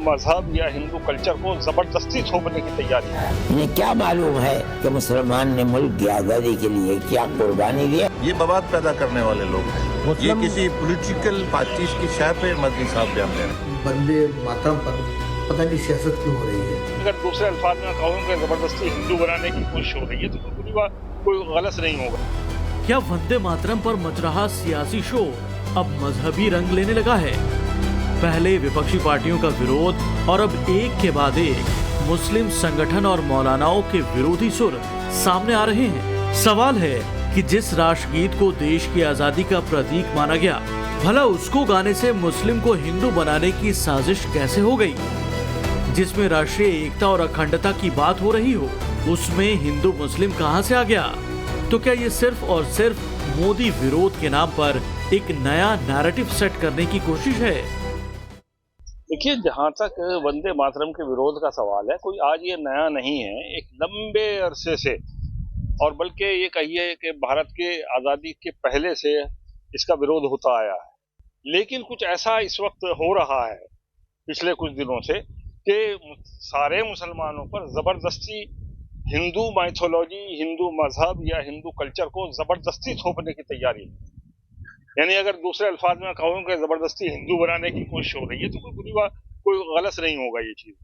मजहब या हिंदू कल्चर को जबरदस्ती थोपने की तैयारी है। इन्हें क्या मालूम है कि मुसलमान ने मुल्क की आजादी के लिए क्या कुर्बानी दी। ये बवाद पैदा करने वाले लोग हैं। ये किसी पॉलिटिकल पार्टी की शाय पे मदनी साहब बयान दे रहे हैं। वंदे मातरम पर पता नहीं सियासत क्यों हो रही है। अगर दूसरे अल्फाज में कहूँ कि जबरदस्ती हिंदू बनाने की कोशिश हो रही है तो पूरी बात कोई गलत नहीं होगा। क्या वंदे मातरम पर मच रहा सियासी शो अब मजहबी रंग लेने लगा है? पहले विपक्षी पार्टियों का विरोध और अब एक के बाद एक मुस्लिम संगठन और मौलानाओं के विरोधी सुर सामने आ रहे हैं। सवाल है कि जिस राष्ट्रगीत को देश की आजादी का प्रतीक माना गया, भला उसको गाने से मुस्लिम को हिंदू बनाने की साजिश कैसे हो गई? जिसमें राष्ट्रीय एकता और अखंडता की बात हो रही हो, उसमें हिंदू मुस्लिम कहां से आ गया? तो क्या ये सिर्फ और सिर्फ मोदी विरोध के नाम पर एक नया नैरेटिव सेट करने की कोशिश है? देखिए, जहाँ तक वंदे मातरम के विरोध का सवाल है, कोई आज ये नया नहीं है। एक लंबे अरसे से, और बल्कि ये कहिए कि भारत के आज़ादी के पहले से इसका विरोध होता आया है। लेकिन कुछ ऐसा इस वक्त हो रहा है पिछले कुछ दिनों से कि सारे मुसलमानों पर जबरदस्ती हिंदू माइथोलॉजी, हिंदू मजहब या हिंदू कल्चर को जबरदस्ती थोपने की तैयारी है। यानी अगर दूसरे अल्फाज में कहूँ कि जबरदस्ती हिंदू बनाने की कोशिश हो रही है तो कोई गलत नहीं होगा ये चीज।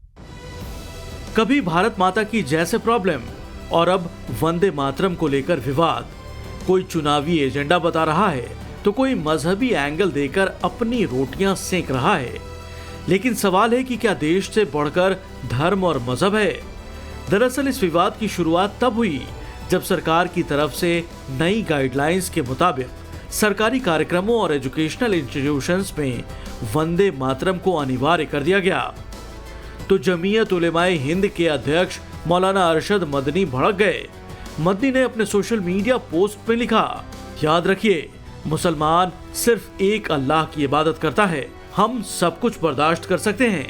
कभी भारत माता की जैसे प्रॉब्लम और अब वंदे मातरम को लेकर विवाद। कोई चुनावी एजेंडा बता रहा है तो कोई मजहबी एंगल देकर अपनी रोटियां सेक रहा है। लेकिन सवाल है कि क्या देश से बढ़कर धर्म और मजहब है? दरअसल इस विवाद की शुरुआत तब हुई जब सरकार की तरफ से नई गाइडलाइंस के मुताबिक सरकारी कार्यक्रमों और एजुकेशनल इंस्टीट्यूशंस में वंदे मातरम को अनिवार्य कर दिया गया। तो जमीयत उलेमाए हिंद के अध्यक्ष मौलाना अरशद मदनी भड़क गए। मदनी ने अपने सोशल मीडिया पोस्ट में लिखा, याद रखिए, मुसलमान सिर्फ एक अल्लाह की इबादत करता है। हम सब कुछ बर्दाश्त कर सकते हैं,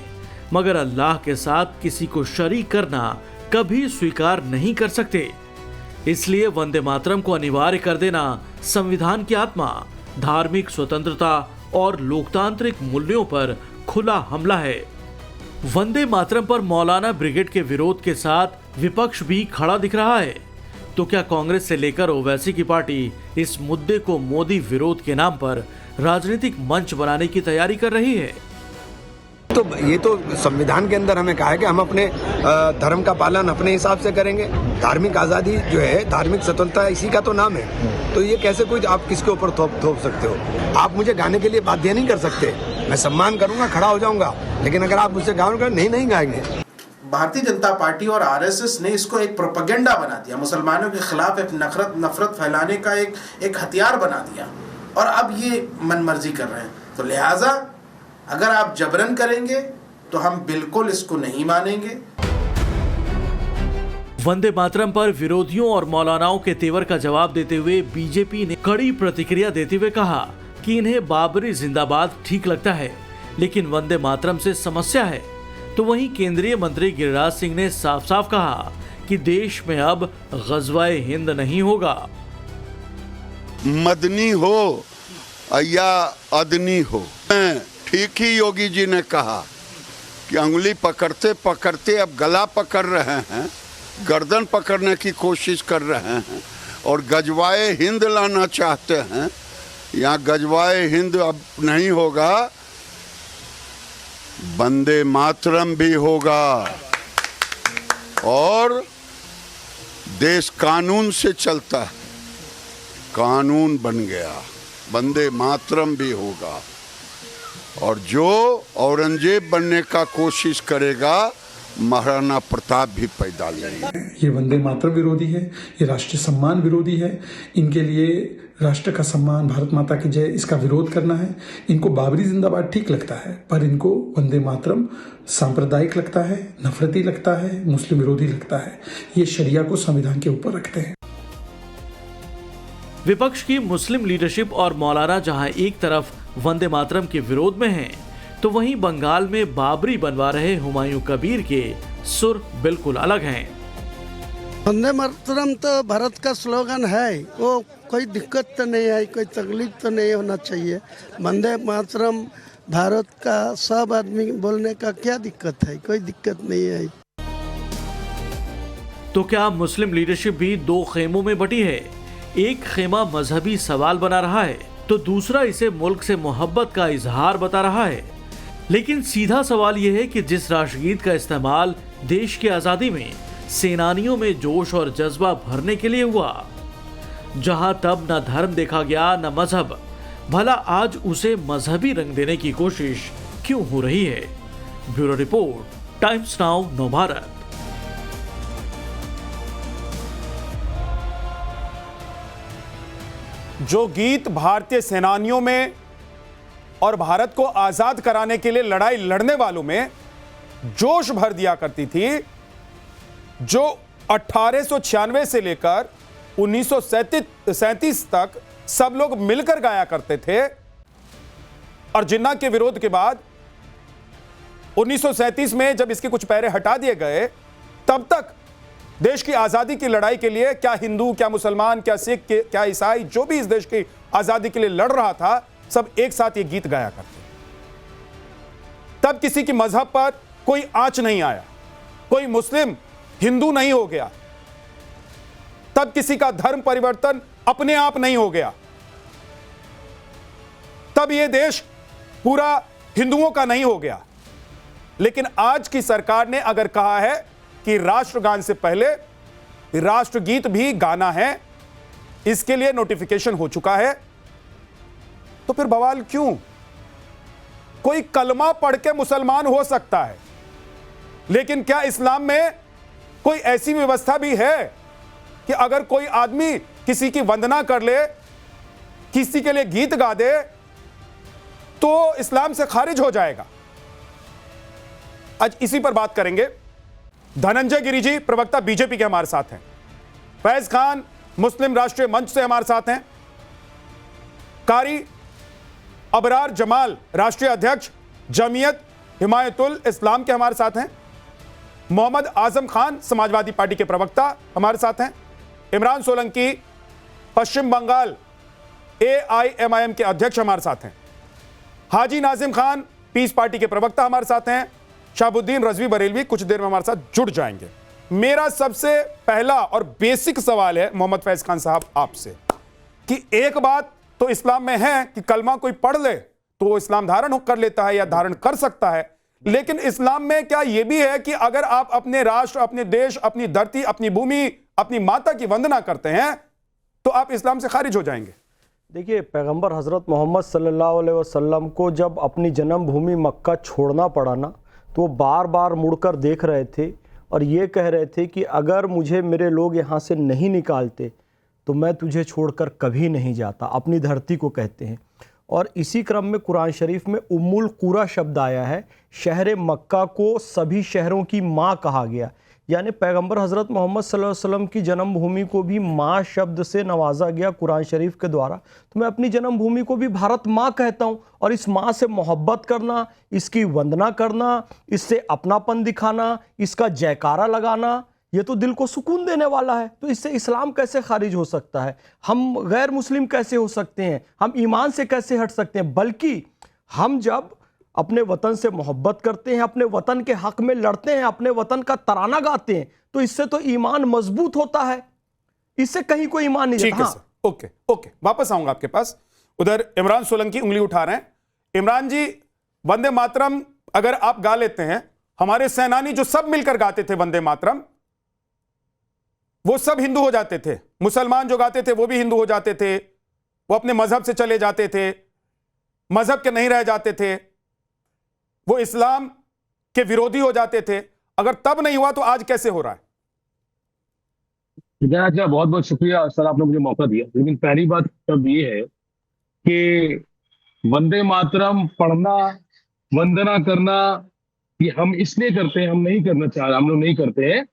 मगर अल्लाह के साथ किसी को शरीक करना कभी स्वीकार नहीं कर सकते। इसलिए वंदे मातरम को अनिवार्य कर देना संविधान की आत्मा, धार्मिक स्वतंत्रता और लोकतांत्रिक मूल्यों पर खुला हमला है। वंदे मातरम पर मौलाना ब्रिगेड के विरोध के साथ विपक्ष भी खड़ा दिख रहा है। तो क्या कांग्रेस से लेकर ओवैसी की पार्टी इस मुद्दे को मोदी विरोध के नाम पर राजनीतिक मंच बनाने की तैयारी कर रही है? तो ये तो संविधान के अंदर हमें कहा है कि हम अपने धर्म का पालन अपने हिसाब से करेंगे। धार्मिक आजादी जो है, धार्मिक स्वतंत्रता, इसी का तो नाम है। तो ये कैसे कोई आप किसके ऊपर थोप सकते हो? आप मुझे गाने के लिए बाध्य नहीं कर सकते। मैं सम्मान करूंगा, खड़ा हो जाऊंगा, लेकिन अगर आप मुझसे गाओगे, नहीं गाएंगे। भारतीय जनता पार्टी और आरएसएस ने इसको एक प्रोपेगेंडा बना दिया, मुसलमानों के खिलाफ एक नफरत फैलाने का एक हथियार बना दिया, और अब ये मनमर्जी कर रहे हैं। तो लिहाजा अगर आप जबरन करेंगे तो हम बिल्कुल इसको नहीं मानेंगे। वंदे मातरम पर विरोधियों और मौलानाओं के तेवर का जवाब देते हुए बीजेपी ने कड़ी प्रतिक्रिया देते हुए कहा कि इन्हें बाबरी जिंदाबाद ठीक लगता है, लेकिन वंदे मातरम से समस्या है। तो वहीं केंद्रीय मंत्री गिरिराज सिंह ने साफ साफ कहा कि देश में अब गज़वाए हिंद नहीं होगा। मदनी हो या अदनी हो, ठीक ही योगी जी ने कहा कि अंगुली पकड़ते पकड़ते अब गला पकड़ रहे हैं, गर्दन पकड़ने की कोशिश कर रहे हैं और गजवाए हिंद लाना चाहते हैं। यहाँ गजवाए हिंद अब नहीं होगा, वंदे मातरम भी होगा। और देश कानून से चलता है, कानून बन गया, वंदे मातरम भी होगा। और जो औरंगजेब बनने का कोशिश करेगा, महाराणा प्रताप भी पैदा लेंगे। ये वंदे मातरम विरोधी है, ये राष्ट्रीय सम्मान विरोधी है। इनके लिए राष्ट्र का सम्मान, भारत माता की जय, इसका विरोध करना है। इनको बाबरी जिंदाबाद ठीक लगता है, पर इनको वंदे मातरम सांप्रदायिक लगता है, नफरती लगता है, मुस्लिम विरोधी लगता है। ये शरिया को संविधान के ऊपर रखते हैं। विपक्ष की मुस्लिम लीडरशिप और मौलाना जहां एक तरफ वंदे मातरम के विरोध में हैं, तो वहीं बंगाल में बाबरी बनवा रहे हुमायूं कबीर के सुर बिल्कुल अलग हैं। वंदे मातरम तो भारत का स्लोगन है, वो कोई दिक्कत तो नहीं है, कोई तकलीफ तो नहीं होना चाहिए। वंदे मातरम भारत का सब आदमी बोलने का क्या दिक्कत है? कोई दिक्कत नहीं है। तो क्या मुस्लिम लीडरशिप भी दो खेमों में बटी है? एक खेमा मजहबी सवाल बना रहा है तो दूसरा इसे मुल्क से मोहब्बत का इजहार बता रहा है। लेकिन सीधा सवाल यह है कि जिस राष्ट्रगीत का इस्तेमाल देश की आजादी में सेनानियों में जोश और जज्बा भरने के लिए हुआ, जहां तब न धर्म देखा गया न मजहब, भला आज उसे मजहबी रंग देने की कोशिश क्यों हो रही है? Bureau report, times now Navbharat. जो गीत भारतीय सेनानियों में और भारत को आजाद कराने के लिए लड़ाई लड़ने वालों में जोश भर दिया करती थी, जो 1896 से लेकर 1937 तक सब लोग मिलकर गाया करते थे, और जिन्ना के विरोध के बाद 1937 में जब इसके कुछ पैरे हटा दिए गए, तब तक देश की आजादी की लड़ाई के लिए क्या हिंदू, क्या मुसलमान, क्या सिख, क्या ईसाई, जो भी इस देश की आजादी के लिए लड़ रहा था, सब एक साथ ये गीत गाया करते। तब किसी की मजहब पर कोई आंच नहीं आया, कोई मुस्लिम हिंदू नहीं हो गया, तब किसी का धर्म परिवर्तन अपने आप नहीं हो गया, तब यह देश पूरा हिंदुओं का नहीं हो गया। लेकिन आज की सरकार ने अगर कहा है कि राष्ट्रगान से पहले राष्ट्रगीत भी गाना है, इसके लिए नोटिफिकेशन हो चुका है, तो फिर बवाल क्यों? कोई कलमा पढ़ के मुसलमान हो सकता है, लेकिन क्या इस्लाम में कोई ऐसी व्यवस्था भी है कि अगर कोई आदमी किसी की वंदना कर ले, किसी के लिए गीत गा दे, तो इस्लाम से खारिज हो जाएगा? आज इसी पर बात करेंगे। धनंजय गिरी जी, प्रवक्ता बीजेपी के हमारे साथ हैं। फैज खान, मुस्लिम राष्ट्रीय मंच से हमारे साथ हैं। कारी अबरार जमाल, राष्ट्रीय अध्यक्ष जमीयत हिमायतुल इस्लाम के हमारे साथ हैं। मोहम्मद आजम खान, समाजवादी पार्टी के प्रवक्ता हमारे साथ हैं। इमरान सोलंकी, पश्चिम बंगाल AIMIM के अध्यक्ष हमारे साथ हैं। हाजी नाजिम खान, पीस पार्टी के प्रवक्ता हमारे साथ हैं। शाहबुद्दीन रजवी बरेलवी कुछ देर में हमारे साथ जुड़ जाएंगे। मेरा सबसे पहला और बेसिक सवाल है मोहम्मद फैज खान साहब आपसे, कि एक बात तो इस्लाम में है कि कलमा कोई पढ़ ले तो वो इस्लाम धारण कर लेता है या धारण कर सकता है, लेकिन इस्लाम में क्या यह भी है कि अगर आप अपने राष्ट्र, अपने देश, अपनी धरती, अपनी भूमि, अपनी माता की वंदना करते हैं तो आप इस्लाम से खारिज हो जाएंगे? देखिए, पैगंबर हज़रत मोहम्मद सल्लल्लाहु अलैहि वसल्लम को जब अपनी जन्मभूमि मक्का छोड़ना पड़ा ना, तो बार बार मुड़कर देख रहे थे और ये कह रहे थे कि अगर मुझे मेरे लोग यहाँ से नहीं निकालते तो मैं तुझे छोड़कर कभी नहीं जाता, अपनी धरती को कहते हैं। और इसी क्रम में कुरान शरीफ में उम्मुल कुरा शब्द आया है। शहर मक्का को सभी शहरों की माँ कहा गया, यानी पैगंबर हज़रत मोहम्मद सल्लल्लाहु अलैहि वसल्लम की जन्मभूमि को भी माँ शब्द से नवाजा गया कुरान शरीफ के द्वारा। तो मैं अपनी जन्मभूमि को भी भारत माँ कहता हूँ, और इस माँ से मोहब्बत करना, इसकी वंदना करना, इससे अपनापन दिखाना, इसका जयकारा लगाना, ये तो दिल को सुकून देने वाला है। तो इससे इस्लाम कैसे खारिज हो सकता है? हम गैर मुस्लिम कैसे हो सकते हैं? हम ईमान से कैसे हट सकते हैं? बल्कि हम जब अपने वतन से मोहब्बत करते हैं, अपने वतन के हक में लड़ते हैं, अपने वतन का तराना गाते हैं, तो इससे तो ईमान मजबूत होता है, इससे कहीं कोई ईमान नहीं जाता। हाँ। ओके, वापस आऊंगा आपके पास। उधर इमरान सोलंकी उंगली उठा रहे हैं। इमरान जी, वंदे मातरम अगर आप गा लेते हैं, हमारे सेनानी जो सब मिलकर गाते थे वंदे मातरम, वो सब हिंदू हो जाते थे। मुसलमान जो गाते थे वो भी हिंदू हो जाते थे, वो अपने मजहब से चले जाते थे, मजहब के नहीं रह जाते थे, वो इस्लाम के विरोधी हो जाते थे। अगर तब नहीं हुआ तो आज कैसे हो रहा है? अच्छा, बहुत बहुत शुक्रिया सर, आपने मुझे मौका दिया। लेकिन पहली बात तब ये है कि वंदे मातरम पढ़ना, वंदना करना, ये हम इसलिए करते हैं, हम नहीं करना चाह रहे, हम लोग नहीं करते हैं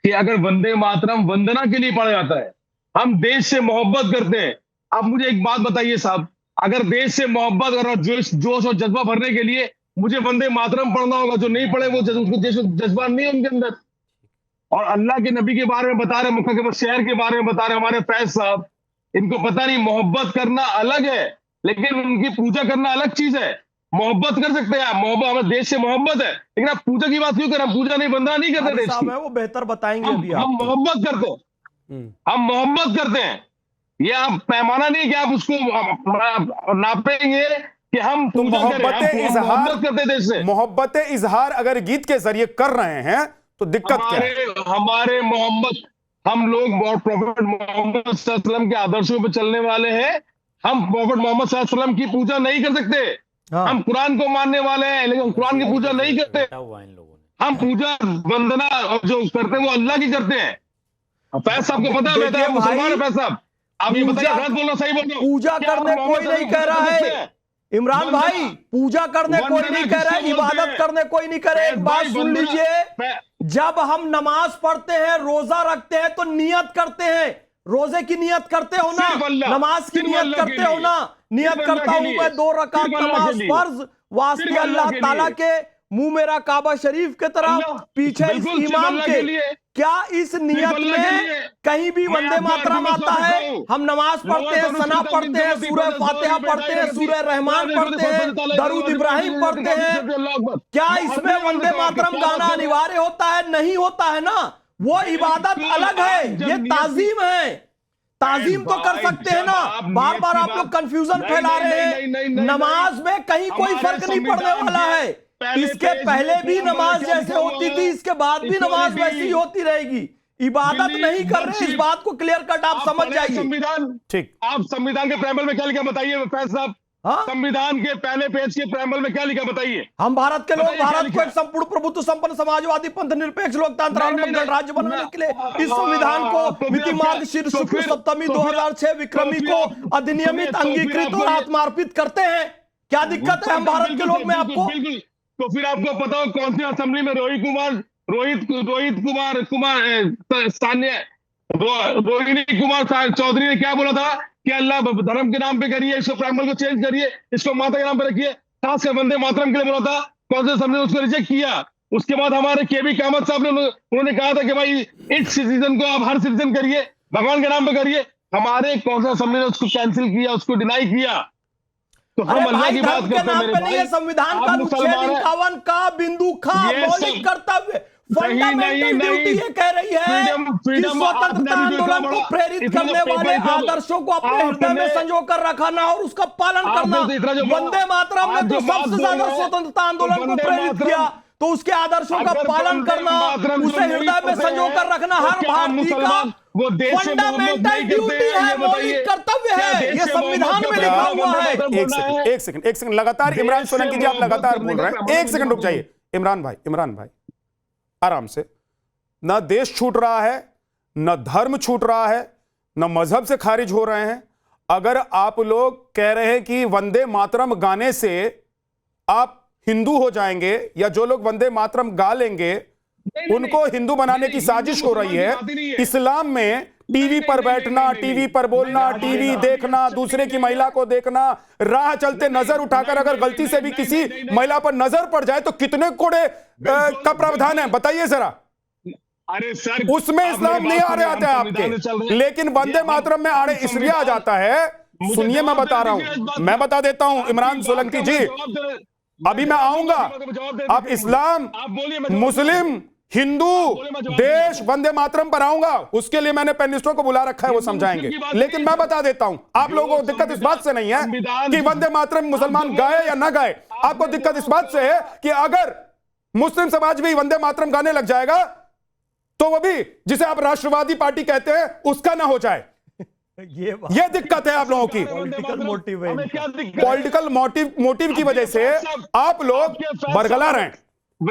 कि अगर वंदे मातरम वंदना के लिए पढ़ा जाता है, हम देश से मोहब्बत करते हैं। आप मुझे एक बात बताइए साहब, अगर देश से मोहब्बत और जोश और जज्बा भरने के लिए मुझे वंदे मातरम पढ़ना होगा, जो नहीं पढ़े वो जज्बा नहीं है उनके अंदर। और अल्लाह के नबी के बारे में बता रहे, मक्का के शहर के बारे में बता रहे हमारे फैज साहब, इनको पता नहीं मोहब्बत करना अलग है लेकिन उनकी पूजा करना अलग चीज है। मोहब्बत कर सकते हैं आप, मोहब्बत, हमें देश से मोहब्बत है, लेकिन आप पूजा की बात क्यों करें? हम पूजा नहीं, बंदा नहीं करते देश की। वो बेहतर बताएंगे अभी हम मोहब्बत करते हैं, हम मोहब्बत करते हैं। ये आप पैमाना नहीं कि आप उसको नापेंगे कि हम पूजा मोहब्बत करते देश से। मोहब्बत इजहार अगर गीत के जरिए कर रहे हैं तो दिक्कत क्या है? हमारे मोहब्बत, हम लोग प्रॉफेट मोहम्मद सल्लल्लाहु अलैहि वसल्लम के आदर्शों पर चलने वाले हैं। हम प्रॉफेट मोहम्मद सल्लल्लाहु अलैहि वसल्लम की पूजा नहीं कर सकते। हम कुरान को मानने वाले हैं, लेकिन कुरान की पूजा नहीं करते। हम पूजा वंदना जो करते हैं वो अल्लाह की करते हैं। फैज साहब को पता है, मुसलमान है फैज साहब, आप ये बताइए गलत बोल रहे हो सही बोल रहे हो? पूजा करने कोई नहीं कह रहा है इमरान भाई, पूजा करने कोई नहीं कह रहा है, इबादत करने कोई नहीं कह रहा है। एक बात सुन लीजिए, जब हम नमाज पढ़ते हैं, रोजा रखते हैं तो नियत करते हैं। रोजे की नियत करते हो ना, नमाज की नियत करते हो ना। नियत करता हूं मैं 2 रकात नमाज फर्ज वास्ते अल्लाह ताला के, मुंह मेरा काबा शरीफ के तरफ, पीछे इस इमाम के। क्या इस नियत में कहीं भी वंदे मातरम आता है? हम नमाज पढ़ते हैं, सना पढ़ते हैं, सूरह फातिहा पढ़ते हैं, सूरह रहमान पढ़ते हैं, दरूद इब्राहिम पढ़ते हैं। क्या इसमें वंदे मातरम गाना अनिवार्य होता है? नहीं होता है ना। वो इबादत अलग है, ये ताजीम है। ताजीम तो कर सकते हैं ना। बार बार आप लोग कंफ्यूजन फैला रहे हैं। नमाज में कहीं कोई फर्क नहीं पड़ने वाला है। इसके पहले भी नमाज जैसे होती थी, इसके बाद भी नमाज वैसी ही होती रहेगी। इबादत नहीं कर रहे, इस बात को क्लियर कट आप समझ जाइए। संविधान, ठीक, आप संविधान के प्रेम्बल में क्या लिखा बताइए फैज साहब? संविधान के पहले पेज के प्रेम्बल में क्या लिखा बताइए? हम भारत के लोग भारत को एक संपूर्ण प्रभुत्व संपन्न समाजवादी पंथ निरपेक्ष लोकतंत्र गणराज्य बनाने के लिए इस संविधान को मिति मार्ग शीर्ष शुक्ल सप्तमी 2006 विक्रमी को अधिनियमित, अंगीकृत और आत्मार्पित करते हैं। क्या दिक्कत है हम भारत के लोग में आपको? तो फिर आपको पता हो कौन सी असेंबली में रोहिणी कुमार चौधरी ने क्या बोला था कि अल्लाह धर्म के नाम पे करिए, इसको प्राइमल को चेंज करिए, इसको माता के नाम पे रखिए, खास कर वंदे मातरम के लिए बोला था। कौन से असेंबली ने उसको रिजेक्ट किया? उसके बाद हमारे केबी कामत साहब ने उन्होंने कहा था कि भाई इस सिटीजन को आप हर सिटीजन करिए, भगवान के नाम पे करिए। हमारे कौन सा असेंबली ने उसको कैंसिल किया, उसको डिनाई किया? तो हम अल्लाह की बात करते हैं मेरे भाई। संविधान का अनुच्छेद 51 का बिंदु खा मौलिक कर्तव्य फंडामेंटल ड्यूटी ये कह रही है कि स्वतंत्रता आंदोलन को प्रेरित करने वाले आदर्शों को अपने हृदय में संजो कर रखना और उसका पालन करना। वंदे मातरम ने तो सबसे ज्यादा स्वतंत्रता आंदोलन को प्रेरित किया, तो उसके आदर्शों का पालन करना, उसे हृदय में संजो कर रखना हर भारतीय का वो फंडामेंटल ड्यूटी है, मौलिक कर्तव्य है। ये संविधान में लिखा हुआ है। एक सेकंड लगातार इमरान सोलंकी जी आप लगातार बोल रहे हैं। एक सेकंड रुक जाइए इमरान भाई आराम से। न देश छूट रहा है, न धर्म छूट रहा है, न मजहब से खारिज हो रहे हैं। अगर आप लोग कह रहे हैं कि वंदे मातरम गाने से आप हिंदू हो जाएंगे, या जो लोग वंदे मातरम गा लेंगे उनको हिंदू बनाने की साजिश हो रही है। इस्लाम में टीवी पर बैठना, टीवी पर बोलना, टीवी देखना, दूसरे की महिला को देखना, राह चलते नजर उठाकर अगर गलती से भी किसी महिला पर नजर पड़ जाए तो कितने कोड़े का प्रावधान है बताइए जरा। अरे सर, उसमें इस्लाम नहीं आ रहे आते हैं आपके, लेकिन वंदे मातरम में आड़े इसलिए आ जाता है। सुनिए मैं बता रहा हूं, मैं बता देता हूं इमरान सोलंकी जी, अभी मैं आऊंगा। आप इस्लाम, मुस्लिम, हिंदू, देश, वंदे मातरम पर आऊंगा, उसके लिए मैंने पैनलिस्टों को बुला रखा है, वो समझाएंगे। लेकिन मैं बता देता हूं, आप लोगों को दिक्कत इस बात से नहीं है कि वंदे मातरम मुसलमान गाए या ना गाए। आपको दिक्कत इस बात से है कि अगर मुस्लिम समाज भी वंदे मातरम गाने लग जाएगा तो वो भी, जिसे आप राष्ट्रवादी पार्टी कहते हैं, उसका ना हो जाए। ये दिक्कत है आप लोगों की। पॉलिटिकल मोटिव की वजह से आप लोग बरगला रहे हैं।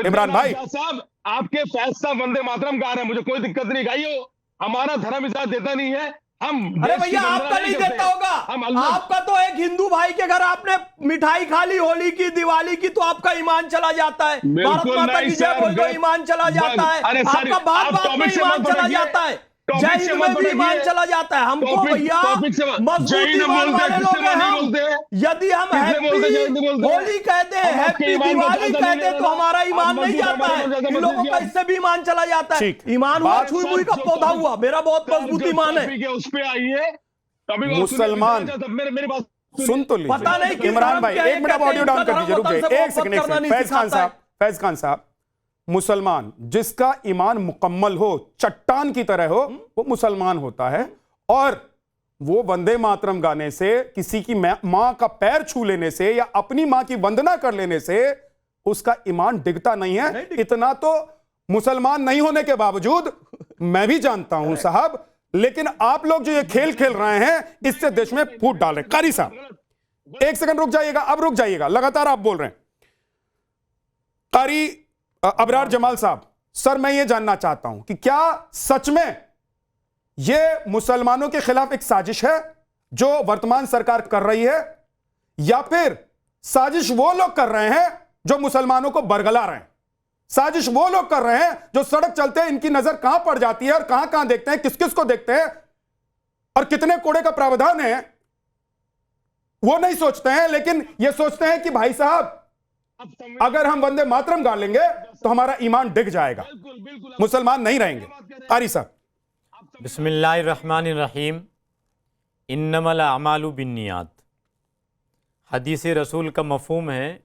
इमरान भाई साहब, आपके फैसला वंदे मातरम गा रहे हैं, मुझे कोई दिक्कत नहीं, गाइयो। हमारा धर्म इजाजत देता नहीं है। हम अरे भैया आपका नहीं देता होगा, आपका तो एक हिंदू भाई के घर आपने मिठाई खा ली होली की, दिवाली की, तो आपका ईमान चला जाता है। भारत माता की जय बोल दो, ईमान चला जाता है। आपका बात बात में ईमान चला जाता है, जय हिंद में भी ईमान चला जाता है। हमको भैया मजबूत ईमान वाले लोग हैं हम। यदि हम हैप्पी होली कहते हैं, हैप्पी दिवाली कहते हैं, तो हमारा ईमान नहीं जाता है। इन लोगों का इससे भी ईमान चला जाता है। ईमान हुआ छुई मुई का पौधा हुआ, मेरा बहुत मजबूत ईमान है। उस पे आइए, मुसलमान सुन तो लीजिए। पता नहीं इमरान भाई, एक मिनट ऑडियो डाउन कर दीजिए, रुक जाइए, एक सेकंड। फैज खान साहब, मुसलमान जिसका ईमान मुकम्मल हो, चट्टान की तरह हो, वो मुसलमान होता है। और वो वंदे मातरम गाने से, किसी की मां का पैर छू लेने से या अपनी मां की वंदना कर लेने से उसका ईमान डिगता नहीं है। इतना तो मुसलमान नहीं होने के बावजूद मैं भी जानता हूं साहब। लेकिन आप लोग जो ये खेल खेल रहे हैं, इससे देश में फूट डाल रहे हैं। कारी साहब एक सेकंड रुक जाइएगा, अब रुक जाइएगा, लगातार आप बोल रहे हैं। कारी अबरार जमाल साहब, सर मैं ये जानना चाहता हूं कि क्या सच में यह मुसलमानों के खिलाफ एक साजिश है जो वर्तमान सरकार कर रही है, या फिर साजिश वो लोग कर रहे हैं जो मुसलमानों को बरगला रहे हैं? साजिश वो लोग कर रहे हैं जो सड़क चलते हैं इनकी नजर कहां पड़ जाती है और कहां कहां देखते हैं, किस किस को देखते हैं और कितने कोड़े का प्रावधान है, वो नहीं सोचते हैं। लेकिन ये सोचते हैं कि भाई साहब अगर हम वंदे मातरम गा लेंगे तो हमारा ईमान डिग जाएगा, मुसलमान नहीं रहेंगे। कारी साहब। बिस्मिल्लाहिर्रहमानिर्रहीम। इन्नमल अमालु बिन्नियात। हदीस रसूल का मफ़हूम है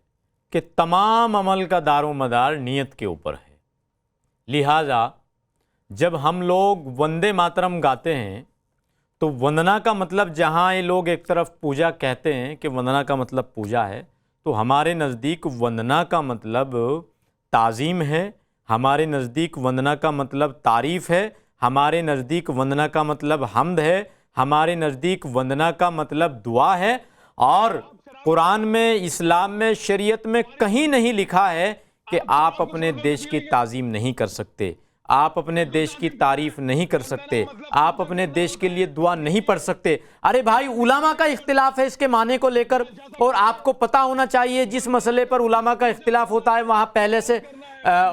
कि तमाम अमल का दारो मदार नीयत के ऊपर है। लिहाजा जब हम लोग वंदे मातरम गाते हैं तो वंदना का मतलब, जहाँ ये लोग एक तरफ पूजा कहते हैं कि वंदना का मतलब पूजा है, तो हमारे नज़दीक वंदना का मतलब ताज़ीम है, हमारे नज़दीक वंदना का मतलब तारीफ़ है, हमारे नज़दीक वंदना का मतलब हम्द है, हमारे नज़दीक वंदना का मतलब दुआ है। और कुरान में, इस्लाम में, शरीयत में कहीं नहीं लिखा है कि आप अपने देश की ताज़ीम नहीं कर सकते, आप अपने देश की तारीफ़ नहीं कर सकते, आप अपने देश के लिए दुआ नहीं पढ़ सकते। अरे भाई, उलामा का इख्तिलाफ है इसके माने को लेकर, और आपको पता होना चाहिए जिस मसले पर उलामा का इख्तिलाफ होता है वहाँ पहले से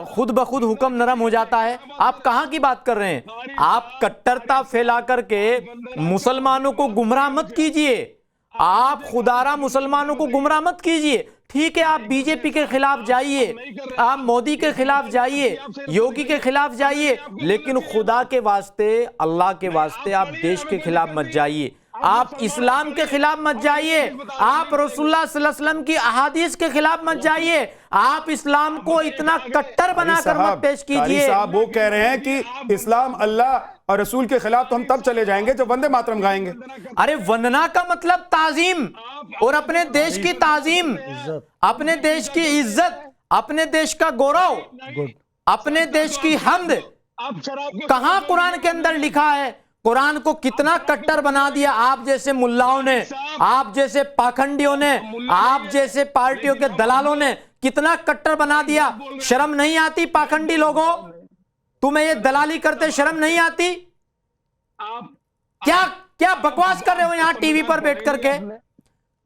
खुद ब खुद हुक्म नरम हो जाता है। आप कहाँ की बात कर रहे हैं? आप कट्टरता फैला करके मुसलमानों को गुमराह मत कीजिए, आप खुदारा मुसलमानों को गुमराह मत कीजिए। ठीक है, आप बीजेपी के खिलाफ जाइए, आप मोदी के खिलाफ जाइए, योगी के खिलाफ जाइए, लेकिन खुदा के वास्ते, अल्लाह के वास्ते आप देश के खिलाफ मत जाइए, आप इस्लाम के खिलाफ मत जाइए, आप रसूलुल्लाह सल्लल्लाहु अलैहि वसल्लम की अहादीस के खिलाफ मत जाइए, आप इस्लाम को इतना कट्टर बनाकर मत पेश कीजिए। साहब वो कह रहे हैं कि इस्लाम, अल्लाह और रसूल के खिलाफ तो हम तब चले जाएंगे जब वंदे मातरम गाएंगे। अरे वंदना का मतलब ताजीम, और अपने देश की ताजीम, अपने देश की इज्जत, अपने देश का गौरव, अपने देश की हम्द कहां कुरान के अंदर लिखा है? कुरान को कितना कट्टर बना दिया आप जैसे मुल्लाओं ने, आप जैसे पाखंडियों ने, आप जैसे पार्टियों के दलालों ने कितना कट्टर बना दिया। शर्म नहीं आती पाखंडी लोगों? तुम्हें ये दलाली करते शर्म नहीं आती? क्या क्या बकवास कर रहे हो यहां टीवी पर बैठ करके?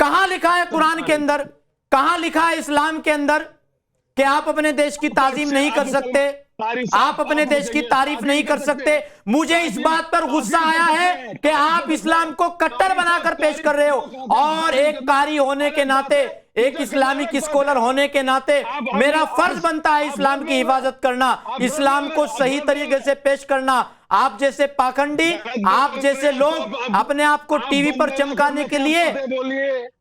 कहां लिखा है कुरान के अंदर, कहां लिखा है इस्लाम के अंदर कि आप अपने देश की ताजीम नहीं कर सकते, आप अपने देश की तारीफ नहीं कर सकते? मुझे इस बात पर गुस्सा आया है कि आप इस्लाम को कट्टर बनाकर पेश कर रहे हो, और एक कारी होने के नाते, एक इस्लामिक स्कॉलर होने के नाते मेरा फर्ज बनता है इस्लाम की हिफाजत करना, इस्लाम को सही तरीके से पेश करना। आप जैसे पाखंडी, आप जैसे लोग अपने आप को टीवी पर चमकाने के लिए,